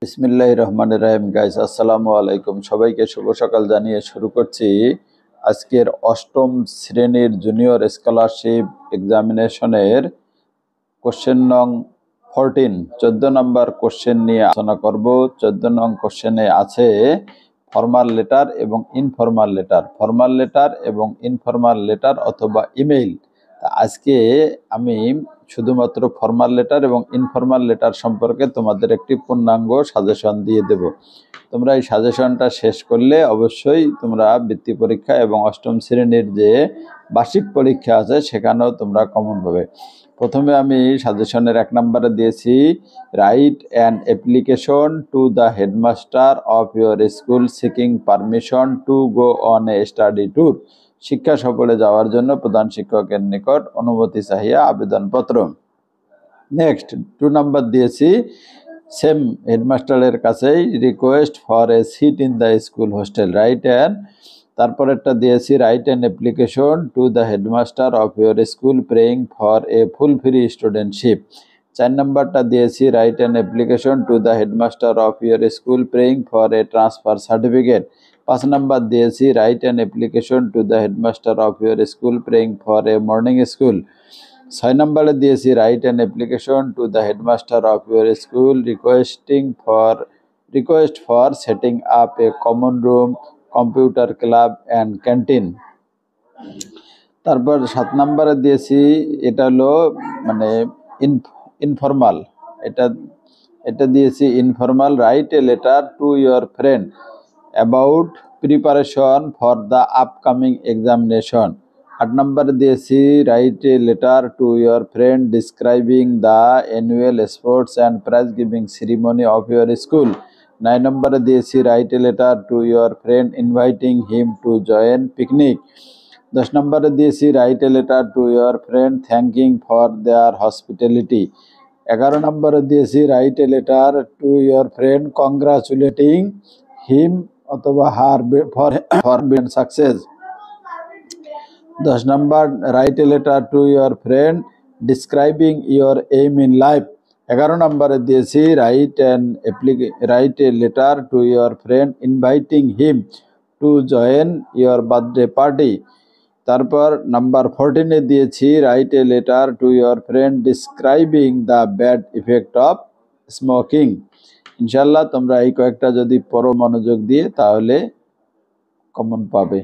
বিসমিল্লাহির রহমানির রহিম। গাইস, আসসালামু আলাইকুম। সবাইকে শুভ সকাল জানিয়ে শুরু করছি আজকের অষ্টম শ্রেণীর জুনিয়র স্কলারশিপ এক্সামিনেশনের কোশ্চেন নং 14 নম্বর কোশ্চেন নিয়ে আলোচনা করব। 14 নং কোশ্চেনে আছে ফর্মাল লেটার এবং ইনফর্মাল লেটার। ফর্মাল লেটার এবং ইনফর্মাল লেটার অথবা ইমেইল। আজকে আমি শুধুমাত্র ফর্মাল লেটার এবং ইনফর্মাল লেটার সম্পর্কে তোমাদের একটি পূর্ণাঙ্গ সাজেশন দিয়ে দেব। তোমরা এই সাজেশনটা শেষ করলে অবশ্যই তোমরা বৃত্তি পরীক্ষা এবং অষ্টম শ্রেণীর যে বার্ষিক পরীক্ষা আছে সেখানেও তোমরা কমন পাবে। প্রথমে আমি সাজেশনের 1 নম্বরে দিয়েছি, write an application to the headmaster of your school seeking permission to go on a study tour. শিক্ষা সফরে যাওয়ার জন্য প্রধান শিক্ষকের নিকট অনুমতি চাহিয়া আবেদনপত্র। নেক্সট 2 নম্বর দিয়েছি, সেম হেডমাস্টারের কাছেই request for a seat in the school hostel. তারপরেরটা দিয়েছি, write an application to the headmaster of your school praying for a full free studentship. 4 নম্বরটা দিয়েছি, write an application to the headmaster of your school praying for a transfer certificate. 5 নম্বর দিয়েছি, write an application to the headmaster of your school praying for a morning school. 6 নম্বরে দিয়েছি, write an application to the headmaster of your school request for setting up a common room, computer club and canteen. তারপর 7 নম্বরে দিয়েছি, এটা হলো মানে informal. এটা দিয়েছি informal, right a letter to your friend about preparation for the upcoming examination. 8 নম্বরে দিয়েছি, write a letter to your friend describing the annual sports and prize giving ceremony of your school. 9 নম্বরে দিয়েছি, write a letter to your friend inviting him to join picnic. 10 নম্বরে দিয়েছি, write a letter to your friend thanking for their hospitality. 11 নম্বরে দিয়েছি, write a letter to your friend congratulating him অথবা her for been success. 10 নম্বর, write a letter to your friend describing your aim in life. 11 নম্বরে দিয়েছি, write a letter to your friend inviting him to join your birthday party. তারপর number 14-এ দিয়েছি, write a letter to your friend describing the bad effect of smoking. ইনশাল্লাহ তোমরা এই কয়েকটা যদি পড়ো মনোযোগ দিয়ে তাহলে কমন পাবে।